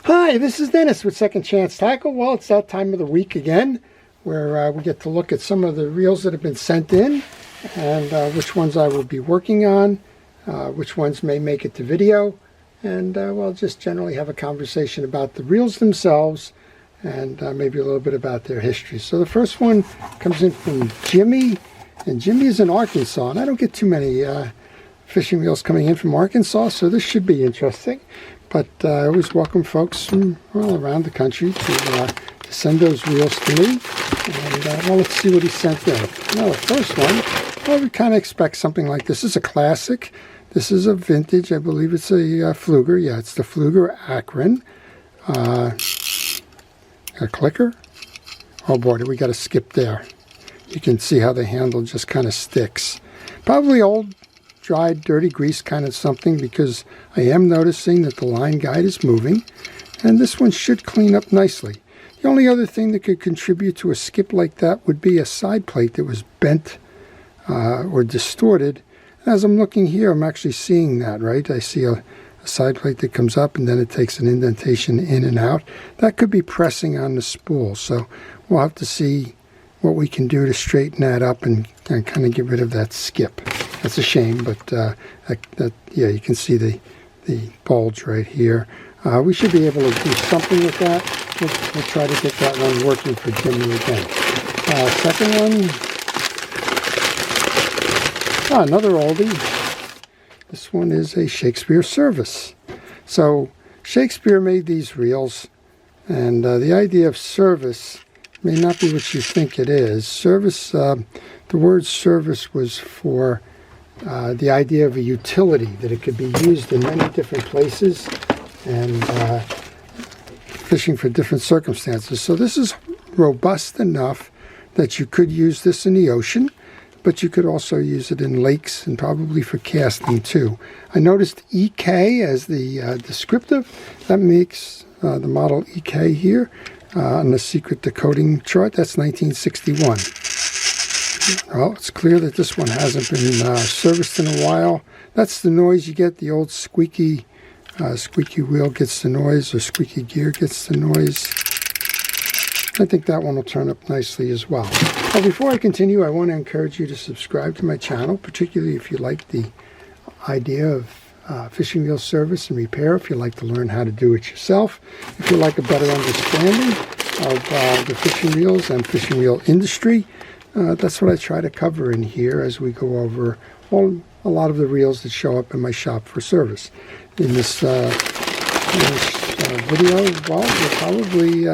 Hi, this is Dennis with Second Chance Tackle. Well, it's that time of the week again where we get to look at some of the reels that have been sent in and which ones I will be working on, which ones may make it to video, and we'll just generally have a conversation about the reels themselves and maybe a little bit about their history. So the first one comes in from Jimmy, and Jimmy is in Arkansas, and I don't get too many fishing reels coming in from Arkansas, so this should be interesting. But I always welcome folks from all around the country to send those reels to me. And well, let's see what he sent in. Now, the first one, well, we kind of expect something like this. This is a classic. This is a vintage. I believe it's a Fluger. Yeah, it's the Fluger Akron. A clicker. Oh boy, we got to skip there. You can see how the handle just kind of sticks. Probably old, dried, dirty grease kind of something, because I am noticing that the line guide is moving, and this one should clean up nicely. The only other thing that could contribute to a skip like that would be a side plate that was bent or distorted. As I'm looking here, I'm actually seeing that, right? I see a side plate that comes up and then it takes an indentation in and out. That could be pressing on the spool, so we'll have to see what we can do to straighten that up and kind of get rid of that skip. That's a shame, but yeah, you can see the bulge right here. We should be able to do something with that. We'll try to get that one working for Jimmy again. Second one, another oldie. This one is a Shakespeare service. So Shakespeare made these reels, and the idea of service may not be what you think it is. Service, the word service was for the idea of a utility, that it could be used in many different places and fishing for different circumstances. So this is robust enough that you could use this in the ocean, but you could also use it in lakes and probably for casting too. I noticed EK as the descriptive. That makes the model EK here on the secret decoding chart. That's 1961. Well, it's clear that this one hasn't been serviced in a while. That's the noise you get. The old squeaky wheel gets the noise, or squeaky gear gets the noise. I think that one will turn up nicely as well. Now, before I continue, I want to encourage you to subscribe to my channel, particularly if you like the idea of fishing reel service and repair, if you like to learn how to do it yourself, if you like a better understanding of the fishing reels and fishing reel industry. That's what I try to cover in here as we go over a lot of the reels that show up in my shop for service. In this video, well, we're probably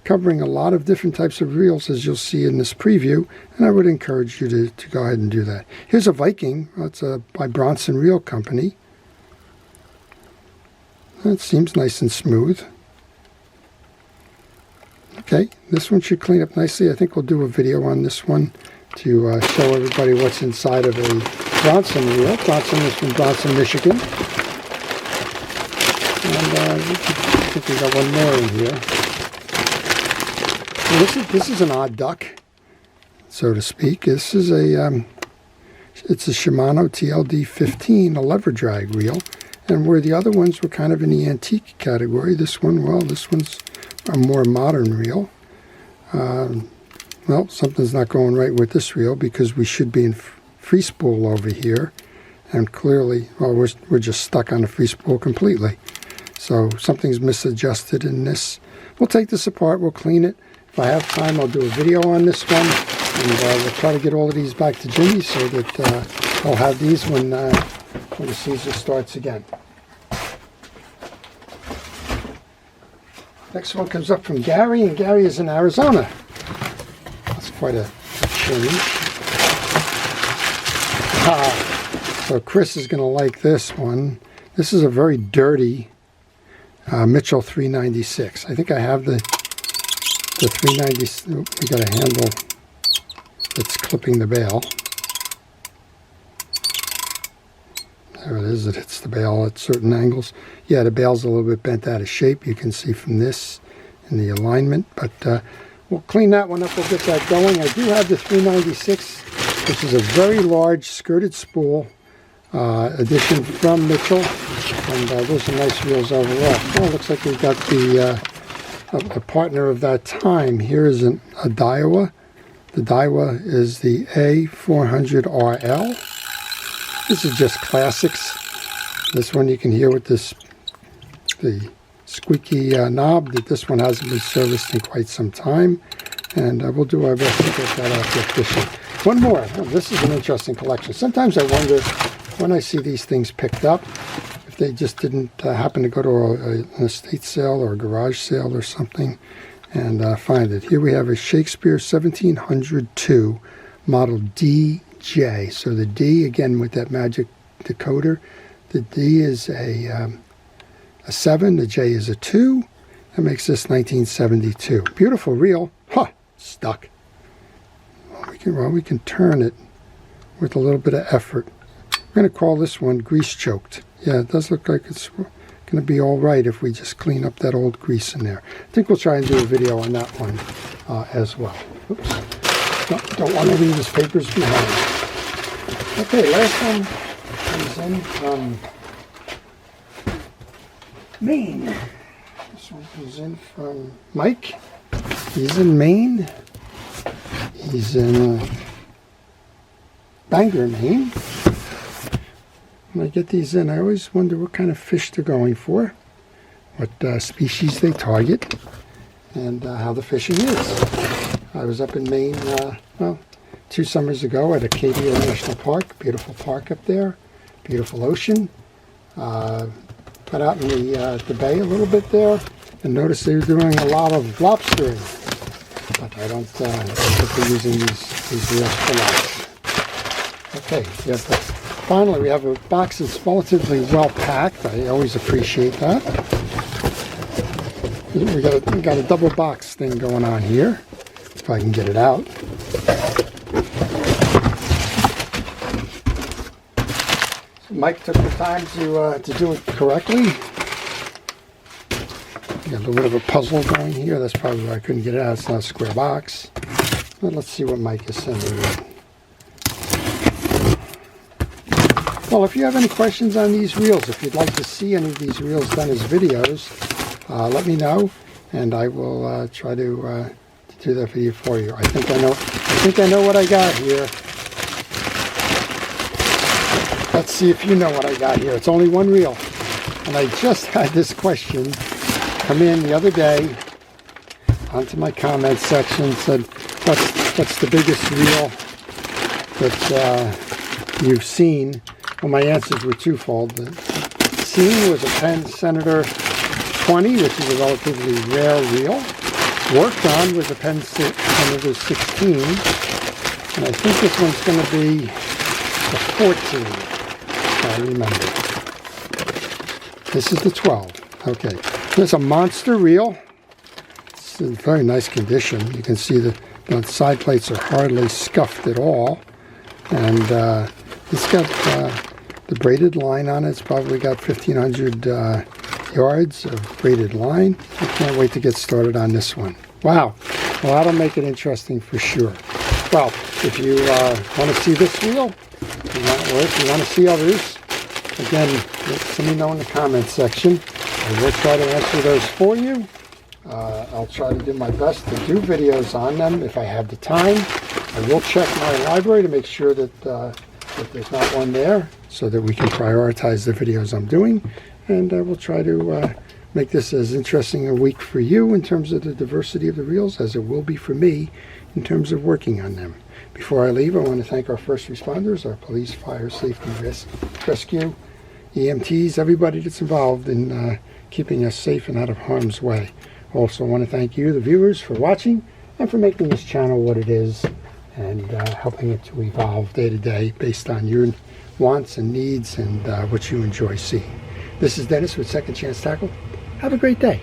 covering a lot of different types of reels, as you'll see in this preview, and I would encourage you to go ahead and do that. Here's a Viking. It's by Bronson Reel Company. That seems nice and smooth. Okay, this one should clean up nicely. I think we'll do a video on this one to show everybody what's inside of a Bronson reel. Bronson is from Bronson, Michigan. And I think we got one more in here. Well, this is an odd duck, so to speak. This is it's a Shimano TLD 15, a lever drag reel. And where the other ones were kind of in the antique category, this one, well, this one's a more modern reel. Well, something's not going right with this reel, because we should be in free spool over here, and clearly, well, we're just stuck on the free spool completely. So something's misadjusted in this. We'll take this apart, we'll clean it. If I have time, I'll do a video on this one, and we'll try to get all of these back to Jimmy so that I'll have these when the season starts again. Next one comes up from Gary, and Gary is in Arizona. That's quite a change. So Chris is going to like this one. This is a very dirty Mitchell 396. I think I have the 390. We got a handle that's clipping the bail. There it is. It hits the bail at certain angles. Yeah, the bail's a little bit bent out of shape. You can see from this in the alignment. But we'll clean that one up. We'll get that going. I do have the 396, which is a very large skirted spool. edition from Mitchell, and those are nice reels overall. Well, looks like we've got the a partner of that time. Here is a Daiwa. The Daiwa is the A400RL. This is just classics. This one you can hear with the squeaky knob, that this one hasn't been serviced in quite some time, and we'll do our best to get that out there fishing. One more. Oh, this is an interesting collection. Sometimes I wonder when I see these things picked up if they just didn't happen to go to an estate sale or a garage sale or something and find it. Here we have a Shakespeare 1702 model DJ. So the D, again with that magic decoder, the D is a 7, the J is a 2. That makes this 1972. Beautiful reel. Huh, stuck. Well, we can turn it with a little bit of effort. We're going to call this one grease choked. Yeah, it does look like it's going to be all right if we just clean up that old grease in there. I think we'll try and do a video on that one as well. Oops. No, don't want to leave his papers behind. Okay, last one comes in from Maine. This one comes in from Mike. He's in Maine. He's in Bangor, Maine. When I get these in, I always wonder what kind of fish they're going for, what species they target, and how the fishing is. I was up in Maine, well, 2 summers ago at Acadia National Park. Beautiful park up there, beautiful ocean. Got out in the bay a little bit there and noticed they were doing a lot of lobstering. But I don't think they're using these reels for lobster. Okay, yeah, but finally we have a box that's relatively well packed. I always appreciate that. We got a double box thing going on here, if I can get it out. Mike took the time to do it correctly. Got a little bit of a puzzle going here. That's probably why I couldn't get it out. It's not a square box. But let's see what Mike is sending me. Well, if you have any questions on these reels, if you'd like to see any of these reels done as videos, let me know, and I will try to do that video for you. I think I know what I got here. Let's see if you know what I got here. It's only one reel. And I just had this question come in the other day onto my comment section. Said, what's the biggest reel that you've seen? Well, my answers were twofold. The seen was a Penn Senator 20, which is a relatively rare reel. Worked on was a Penn Senator 16. And I think this one's going to be the 14. I remember. This is the 12. Okay. There's a monster reel. It's in very nice condition. You can see the side plates are hardly scuffed at all. And it's got the braided line on it. It's probably got 1,500 yards of braided line. I can't wait to get started on this one. Wow. Well, that'll make it interesting for sure. Well, if you want to see this reel, or if you want to see others, again, let me know in the comments section. I will try to answer those for you. I'll try to do my best to do videos on them if I have the time. I will check my library to make sure that there's not one there, so that we can prioritize the videos I'm doing. And we'll try to make this as interesting a week for you in terms of the diversity of the reels as it will be for me in terms of working on them. Before I leave, I want to thank our first responders, our police, fire, safety, rescue, EMTs, everybody that's involved in keeping us safe and out of harm's way. Also want to thank you, the viewers, for watching and for making this channel what it is and helping it to evolve day to day based on your wants and needs and what you enjoy seeing. This is Dennis with Second Chance Tackle. Have a great day.